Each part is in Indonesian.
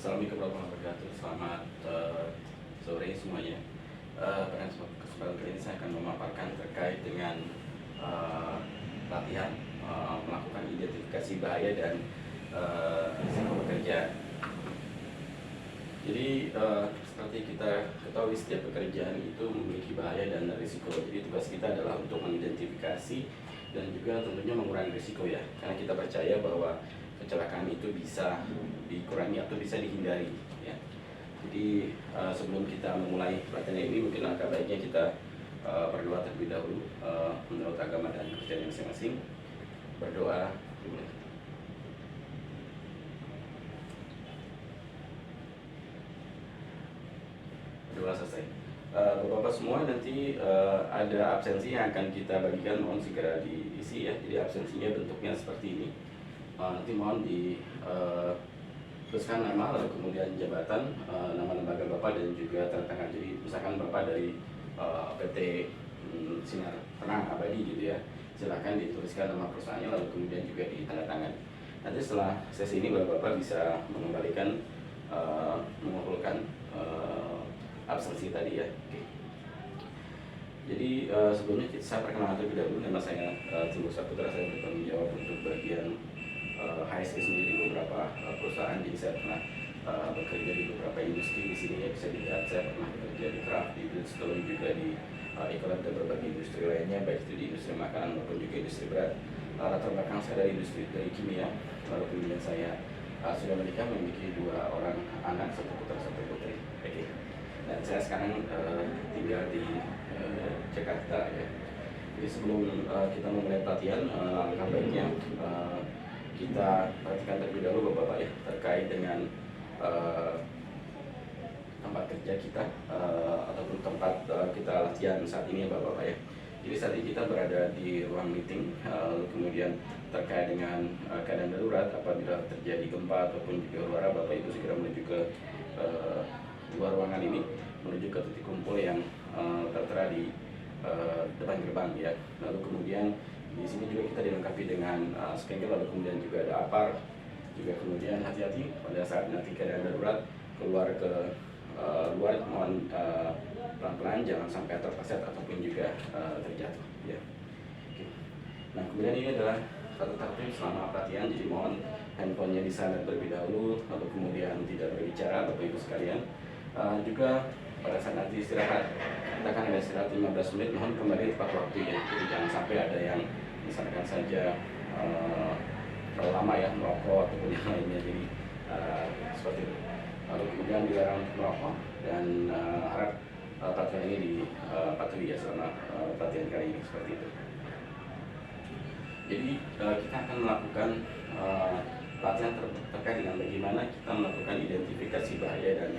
Assalamualaikum warahmatullahi wabarakatuh. Selamat sore semuanya. Pada kesempatan kali ini saya akan memaparkan terkait dengan latihan melakukan identifikasi bahaya dan risiko pekerjaan. Jadi seperti kita ketahui, setiap pekerjaan itu memiliki bahaya dan risiko. Jadi tugas kita adalah untuk mengidentifikasi dan juga tentunya mengurangi risiko ya. Karena kita percaya bahwa kecelakaan itu bisa dikurangi atau bisa dihindari ya. Jadi sebelum kita memulai pelatihan ini, mungkin langkah baiknya kita berdoa terlebih dahulu menurut agama dan kepercayaan masing-masing. Berdoa dulu. Berdoa selesai. Bapak-bapak semua, nanti ada absensi yang akan kita bagikan, mohon segera diisi ya. Jadi absensinya bentuknya seperti ini. Nanti mohon tuliskan nama, lalu kemudian jabatan, nama lembaga Bapak dan juga tanda tangan. Jadi misalkan Bapak dari PT Sinar Tenang Abadi gitu ya, silakan dituliskan nama perusahaannya, lalu kemudian juga ditanda tangan. Nanti setelah sesi ini Bapak-bapak bisa mengembalikan mengumpulkan absensi tadi ya. Oke. Jadi sebelumnya saya perkenalkan terlebih dahulu, nama saya Timbul Saputra. Saya bertanggung jawab untuk bagian HSE sendiri di beberapa perusahaan. Jadi saya pernah bekerja di beberapa industri di sini ya, bisa dilihat saya pernah bekerja di Kraft, di Bridgestone, juga di Ecolab dan berbagai industri lainnya, baik itu di industri makanan maupun juga industri berat. Latar belakang saya dari industri dari kimia, lalu kemudian saya sudah menikah, memiliki 2 orang anak, 1 putra 1 putri. Oke. Dan saya sekarang tinggal di Jakarta ya. Jadi sebelum kita memulai pelatihan, alangkah baiknya kita perhatikan terlebih dahulu Bapak-bapak ya, terkait dengan tempat kerja kita ataupun tempat kita latihan saat ini ya Bapak-bapak ya. Jadi saat ini kita berada di ruang meeting, kemudian terkait dengan keadaan darurat apabila terjadi gempa ataupun juga huru-hara, Bapak Ibu segera menuju ke luar ruangan ini, menuju ke titik kumpul yang tertera di depan gerbang ya. Lalu kemudian di sini juga kita dilengkapi dengan scanner, lalu kemudian juga ada APAR. Juga kemudian hati-hati pada saat nanti keadaan darurat keluar ke luar, mohon pelan-pelan, jangan sampai terpleset ataupun juga terjatuh ya. Oke. Nah kemudian ini adalah satu tertib selama pelatihan, jadi mohon handphonenya di sana terlebih dahulu, lalu kemudian tidak berbicara Bapak Ibu sekalian. Juga pada saat nanti istirahat, kita akan ada istirahat 15 menit, mohon kembali tepat waktu ya. Jadi jangan sampai ada yang misalkan saja terlalu lama ya merokok ataupun yang lainnya. Jadi seperti itu. Lalu kemudian dilarang untuk merokok, dan harap pelatihan ini dipatuhi ya selama pelatihan kali ini, seperti itu. Jadi kita akan melakukan pelatihan terkait dengan bagaimana kita melakukan identifikasi bahaya dan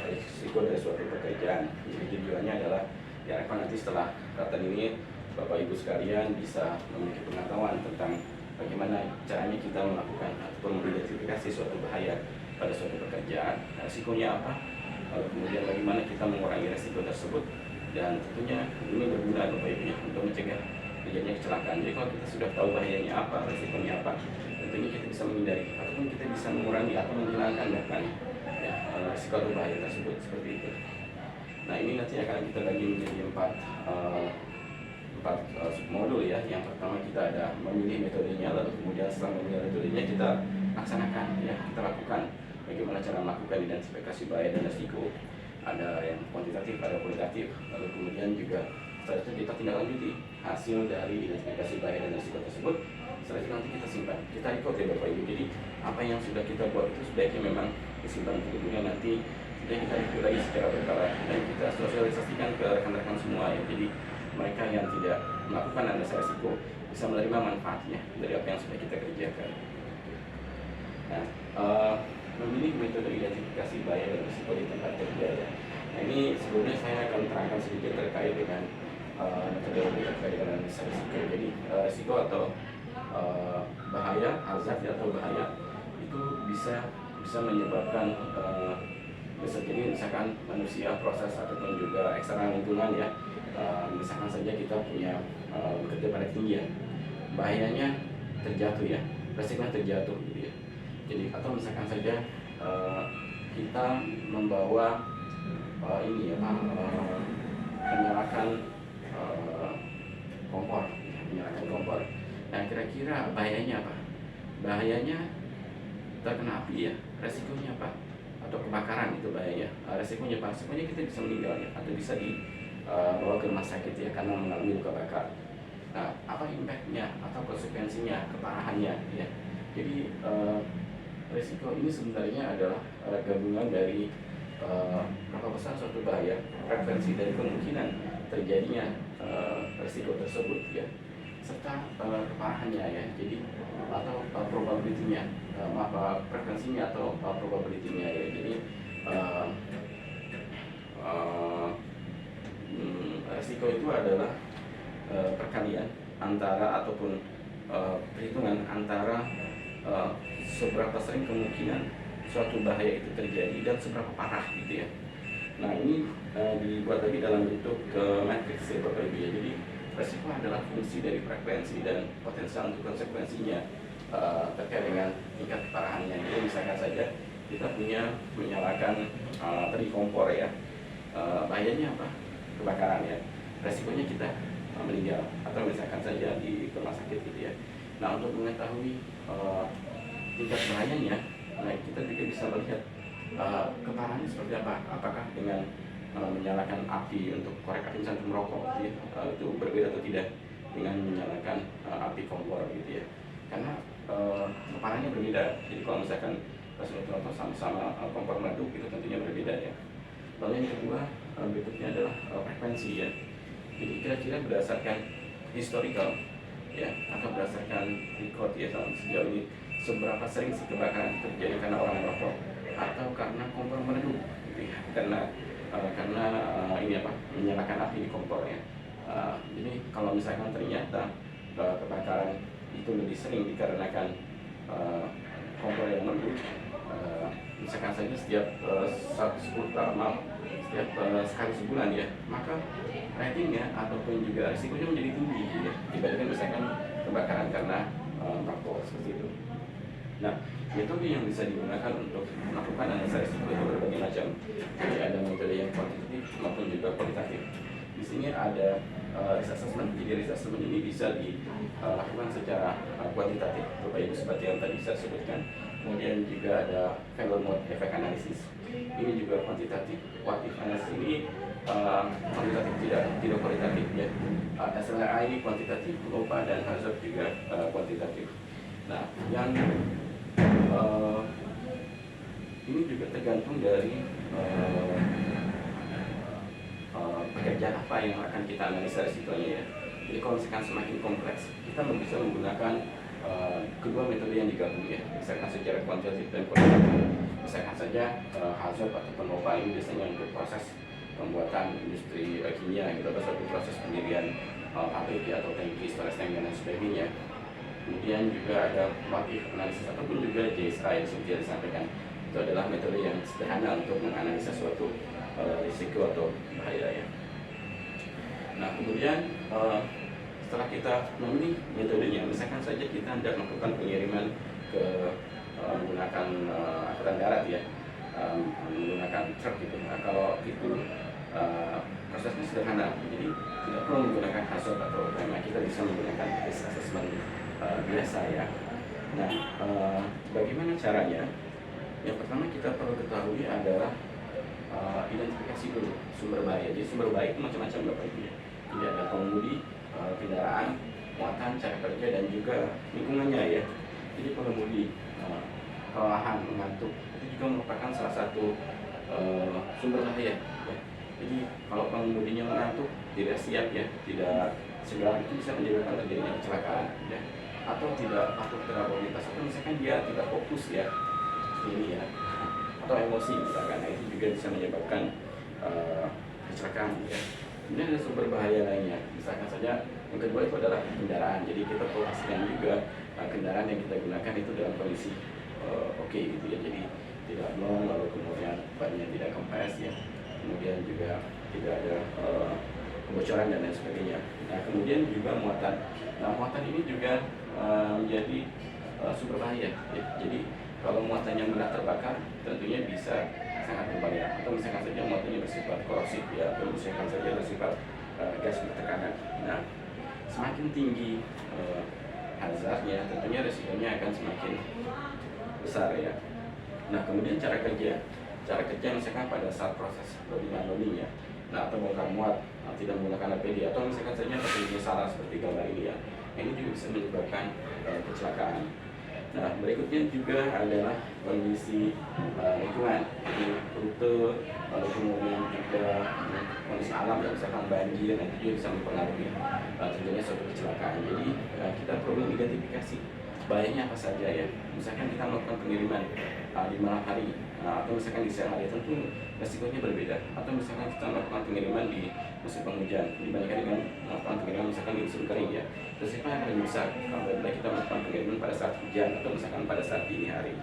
risiko dari suatu pekerjaan. Jadi tujuannya adalah diharapkan nanti setelah pelatihan ini Bapak Ibu sekalian bisa memiliki pengetahuan tentang bagaimana caranya kita melakukan ataupun mengidentifikasi suatu bahaya pada suatu pekerjaan, risikonya apa, lalu kemudian bagaimana kita mengurangi risiko tersebut, dan tentunya ini berguna Bapak Ibu ya, untuk mencegah terjadinya kecelakaan. Jadi kalau kita sudah tahu bahayanya apa, risikonya apa, tentunya kita bisa menghindari ataupun kita bisa mengurangi atau menghilangkan bahkan ya, risiko atau bahaya tersebut, seperti itu. Nah ini nanti akan kita bagi menjadi 4 submodul ya. Yang pertama kita ada memilih metodenya, lalu kemudian setelah memilih metodenya kita laksanakan ya, kita lakukan bagaimana cara melakukan identifikasi bahaya dan risiko. Ada yang kuantitatif, ada kualitatif, lalu kemudian juga setelah itu kita tindak lanjuti hasil dari identifikasi bahaya dan risiko tersebut. Setelah itu nanti kita simpan, kita record ya Bapak Ibu. Jadi apa yang sudah kita buat itu sebaiknya memang disimpan, kemudian nanti sudah kita review lagi secara berkala dan kita sosialisasikan ke rekan-rekan semua ya. Jadi mereka yang tidak melakukan analisa risiko bisa menerima manfaatnya dari apa yang sudah kita kerjakan. Nah, memilih metode identifikasi bahaya dan risiko di tempat kerja ya. Nah ini sebelumnya saya akan terangkan sedikit terkait dengan metode terkait dengan analisa risiko. Jadi risiko atau bahaya, hazard atau bahaya itu bisa menyebabkan bisa jadi misalkan manusia, proses ataupun juga eksternal lingkungan ya. Misalkan saja kita punya bekerja pada ketinggian, bahayanya terjatuh ya, resikonya terjatuh gitu ya. Jadi atau misalkan saja kita membawa menyalakan kompor, menyalakan kompor. Nah, kira-kira bahayanya apa? Bahayanya terkena api ya, resikonya apa? Atau kebakaran itu bahaya. Resikonya apa? Resikonya kita bisa meninggal ya, atau bisa dibawa ke rumah sakit ya karena mengalami luka bakar. Nah, apa impactnya atau konsekuensinya, keparahannya ya? Jadi resiko ini sebenarnya adalah gabungan dari berapa besar suatu bahaya, frekuensi dari kemungkinan terjadinya resiko tersebut ya, serta keparahannya ya. Jadi atau probability-nya, frekuensinya atau probability-nya ya. Jadi resiko itu adalah perkalian antara ataupun perhitungan antara seberapa sering kemungkinan suatu bahaya itu terjadi dan seberapa parah gitu ya. Nah, ini dibuat lagi dalam bentuk matriks ya Bapak Ibu ya. Jadi resiko adalah fungsi dari frekuensi dan potensial untuk konsekuensinya terkait dengan tingkat keparahannya. Jadi misalkan saja kita menyalakan tadi kompor ya, bahayanya apa? Kebakaran ya. Resikonya kita meninggal atau misalkan saja di rumah sakit gitu ya. Nah, untuk mengetahui tingkat bahayanya, nah kita juga bisa melihat keparahannya seperti apa. Apakah dengan menyalakan api untuk korek api misalnya merokok gitu ya, itu berbeda atau tidak dengan menyalakan api kompor gitu ya. Karena keparahannya berbeda. Jadi kalau misalkan contoh sama-sama kompor meletup itu tentunya berbeda ya. Lalu yang kedua berikutnya adalah frekuensi ya. Jadi kira-kira berdasarkan historical ya, atau berdasarkan record ya sejauh ini seberapa sering sih kebakaran terjadi karena orang merokok atau karena kompor meletup gitu ya. Karena ini menyalakan api di kompor ya. Jadi kalau misalkan ternyata kebakaran itu lebih sering dikarenakan kompor yang meletup, misalkan saja setiap sekali sebulan ya, maka ratingnya ataupun juga risikonya menjadi tinggi ya, dibandingkan misalkan kebakaran karena merokok seperti itu. Nah, metode yang bisa digunakan untuk melakukan analisa risiko itu berbagai macam. Jadi ada metode yang kuantitatif maupun juga kualitatif. Di sini ada risk assessment. Jadi risk assessment ini bisa dilakukan secara kuantitatif, Bapak Ibu seperti yang tadi saya sebutkan. Kemudian juga ada failure mode effect analysis. Ini juga kuantitatif. What if analysis ini kuantitatif tidak kualitatif ya. SLRI ini kuantitatif, LOPA dan hazard juga kuantitatif. Nah, yang ini juga tergantung dari pekerjaan apa yang akan kita analisa risikonya ya. Jadi kalau misalkan semakin kompleks, kita bisa menggunakan kedua metode yang digabung ya, misalkan secara kuantitatif dan kualitatif. Misalkan saja hazard ataupun LOPA ini biasanya untuk proses pembuatan industri kimia gitu, atau suatu proses pendirian pabrik ya, atau tangki, storage tank dan sebagainya. Kemudian juga ada motif analisis ataupun juga JSA yang seperti disampaikan. Itu adalah metode yang sederhana untuk menganalisa suatu risiko atau bahaya ya. Nah, kemudian setelah kita memilih metodenya, misalkan saja kita hendak melakukan pengiriman ke menggunakan angkutan darat ya, menggunakan truk gitu. Nah, kalau itu prosesnya sederhana, jadi tidak perlu menggunakan hazard atau tema, kita bisa menggunakan risk assessment biasa ya. Nah, bagaimana caranya? Yang pertama kita perlu ketahui adalah identifikasi dulu sumber bahaya. Jadi sumber bahaya itu macam-macam Bapak Ibu ya. Jadi ada pengemudi, kendaraan, muatan, cara kerja dan juga lingkungannya ya. Jadi pengemudi kelelahan, mengantuk itu juga merupakan salah satu sumber bahaya ya. Jadi kalau pengemudinya mengantuk, tidak siap ya, tidak segala itu bisa menyebabkan terjadinya kecelakaan ya. Atau tidak patuh terhadap lalu lintas, atau misalkan dia tidak fokus ya ini ya, atau emosi misalkan, nah, itu juga bisa menyebabkan kecelakaan ya. Kemudian ada sumber bahaya lainnya, misalkan saja yang kedua itu adalah kendaraan. Jadi kita perlu pastikan juga kendaraan yang kita gunakan itu dalam kondisi oke gitu ya, jadi tidak blong, lalu kemudian bannya tidak kempes ya, kemudian juga tidak ada kebocoran dan lain sebagainya. Nah, kemudian juga muatan. Nah, muatan ini juga menjadi sumber bahaya ya. Jadi Kalau muatannya mudah terbakar, tentunya bisa sangat berbahaya. Atau misalkan saja muatannya bersifat korosif ya, atau misalkan saja bersifat gas bertekanan. Nah, semakin tinggi hazardnya, tentunya resikonya akan semakin besar ya. Nah, kemudian cara kerja misalkan pada saat proses loading ya, nah atau bongkar muat tidak menggunakan APD, atau misalkan saja APD salah seperti gambar ini ya, ini juga bisa menyebabkan kecelakaan. Nah, berikutnya juga adalah kondisi lingkungan, jadi rute, lalu kemudian juga kondisi alam, dan misalkan banjir, itu juga bisa mempengaruhi terjadinya suatu kecelakaan. Jadi kita perlu identifikasi bahayanya apa saja ya. Misalkan kita melakukan pengiriman di malam hari, atau misalkan di siang hari, tentu resikonya berbeda. Atau misalkan kita melakukan pengiriman di musim penghujan dibandingkan dengan melakukan pengiriman misalkan di musim kering ya, resikonya akan lebih besar apabila kita melakukan pengiriman pada saat hujan atau misalkan pada saat dini hari.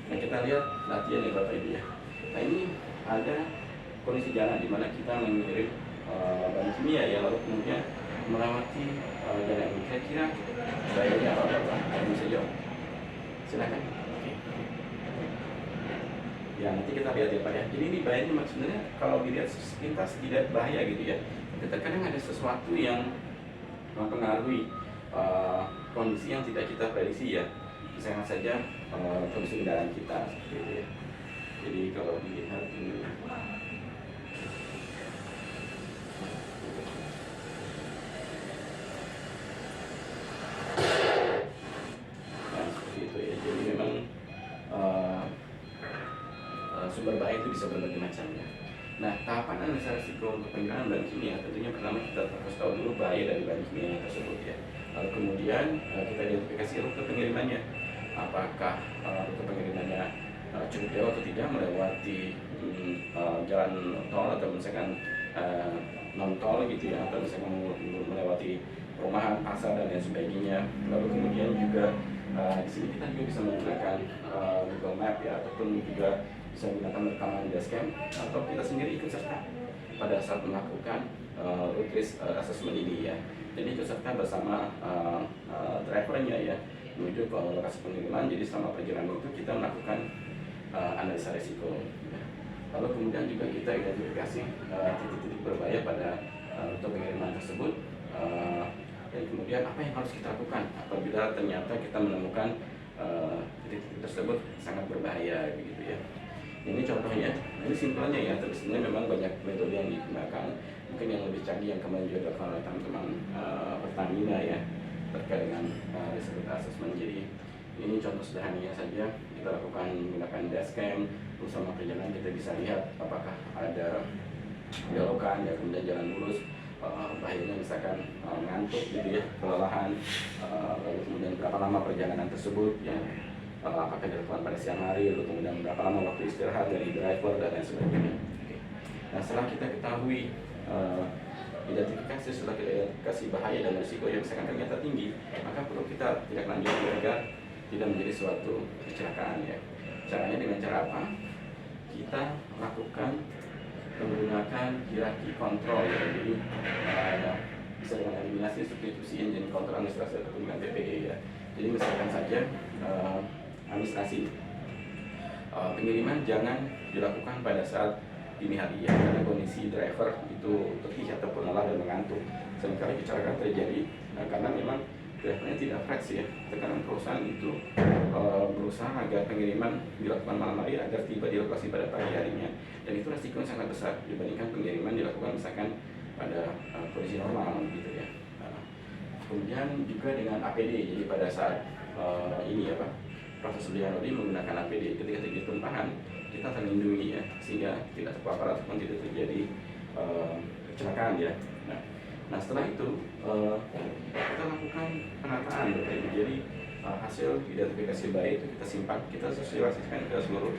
Nah, kita lihat latihan ya Bapak Ibu ya. Nah, ini ada kondisi jalan di mana kita mengirim bahan kimia ya, lalu kemudian melewati jalan ini. Kira-kira bahayanya apa Bapak? Bisa jawab? Silakan. Ya, nanti kita lihat ya Pak ya. Jadi ini bahayanya sebenarnya kalau dilihat sepintas tidak bahaya gitu ya. Tapi terkadang ada sesuatu yang mempengaruhi kondisi yang tidak kita prediksi ya. Misalnya saja kondisi kendaraan kita seperti itu ya. Jadi kalau dilihat ini, nah seperti itu ya. Jadi memang sumber bahaya itu bisa berbagai macam ya. Nah, tahapan analisa risiko untuk penggunaan bahan kimia, tentunya pertama kita harus tahu dulu bahaya dari bahan kimia tersebut ya. Lalu kemudian kita identifikasi rute pengirimannya, apakah rute pengirimannya cukup jauh atau tidak, melewati jalan tol atau misalkan non tol gitu ya, atau misalkan melewati perumahan, pasar dan lain sebagainya. Lalu kemudian juga di sini kita juga bisa menggunakan Google Map ya, ataupun juga bisa menggunakan rekaman dashcam, atau kita sendiri ikut serta pada saat melakukan route risk assessment ini ya. Jadi ikut serta bersama drivernya ya menuju ke lokasi pengiriman. Jadi selama perjalanan itu kita melakukan analisa risiko. Lalu kemudian juga kita identifikasi titik-titik berbahaya pada rute pengiriman tersebut. Dan kemudian apa yang harus kita lakukan apabila ternyata kita menemukan titik-titik tersebut sangat berbahaya begitu ya. Ini contohnya, ini simpelnya ya, tapi sebenarnya memang banyak metode yang digunakan. Mungkin yang lebih canggih yang kemarin juga dilakukan oleh teman-teman Pertamina ya, terkait dengan risk assessment. Jadi ini contoh sederhananya saja, kita lakukan menggunakan dashcam. Bersama perjalanan kita bisa lihat apakah ada belokan ya, kemudian jalan lurus, bahayanya misalkan ngantuk gitu ya, kelelahan, lalu kemudian berapa lama perjalanan tersebut ya, apakah dilakukan pada siang hari, lalu kemudian berapa lama waktu istirahat dari driver dan lain sebagainya. Nah, setelah kita ketahui identifikasi, setelah kita identifikasi bahaya dan risiko yang sangat ternyata tinggi, maka perlu kita tidak lanjut agar tidak menjadi suatu kecelakaan ya. Caranya dengan cara apa? Kita lakukan menggunakan hierarki kontrol ya. Jadi bisa dengan eliminasi substitusi engine kontrol administrasi atau dengan PPE ya. Jadi misalkan saja administrasi pengiriman jangan dilakukan pada saat dini hari ya, karena kondisi driver itu letih ataupun lelah dan mengantuk. Seringkali kecelakaan terjadi karena memang drivernya tidak fresh ya. Terkadang perusahaan itu berusaha agar pengiriman dilakukan malam hari agar tiba di lokasi pada pagi harinya, dan itu resikonya sangat besar dibandingkan pengiriman dilakukan misalkan pada kondisi normal gitu ya. Kemudian juga dengan APD, jadi pada saat ini apa, proses loading menggunakan APD, ketika terjadi tumpahan kita terlindungi ya, sehingga tidak terpapar ataupun tidak terjadi kecelakaan ya. Nah setelah itu kita lakukan penataan jadi hasil identifikasi baik itu kita simpan, kita sosialisasikan ke seluruh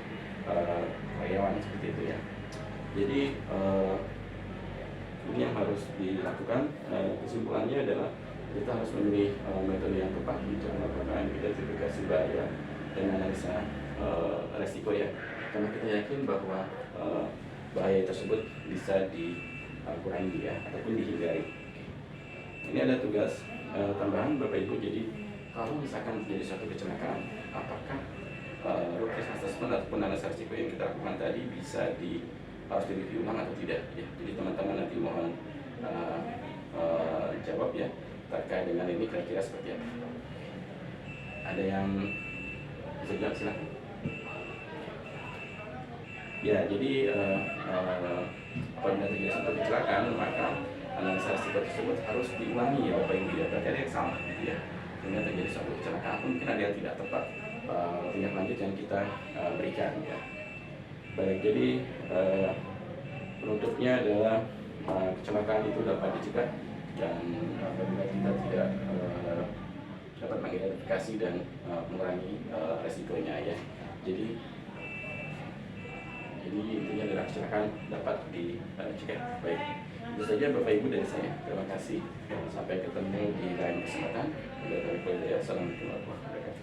karyawan seperti itu ya. Jadi ini yang harus dilakukan. Kesimpulannya adalah kita harus memilih metode yang tepat untuk melakukan identifikasi bahaya dan analisa resiko ya, karena kita yakin bahwa bahaya tersebut bisa dikurangi ya, ataupun dihindari. Ini ada tugas tambahan Bapak Ibu. Jadi kalau misalkan terjadi suatu kecelakaan, apakah root cause assessment ataupun analisa risiko yang kita lakukan tadi harus direview ulang atau tidak ya. Jadi teman-teman nanti mohon jawab ya terkait dengan ini kira-kira seperti apa. Ada yang bisa jawab, silakan. Ya, jadi apabila terjadi suatu kecelakaan, maka analisa risiko tersebut harus diulangi ya Bapak Ibu ya. Berarti ada yang salah gitu ya. Sehingga terjadi suatu kecelakaan, mungkin ada yang tidak tepat tindak lanjut yang kita berikan ya. Baik, jadi penutupnya adalah kecelakaan itu dapat dicegah, dan apabila kita tidak dapat mengidentifikasi dan mengurangi resikonya ya. Jadi intinya adalah kecelakaan dapat dicegah. Baik, itu saja Bapak Ibu dari saya. Terima kasih. Sampai ketemu di lain kesempatan. Assalamualaikum warahmatullahi wabarakatuh.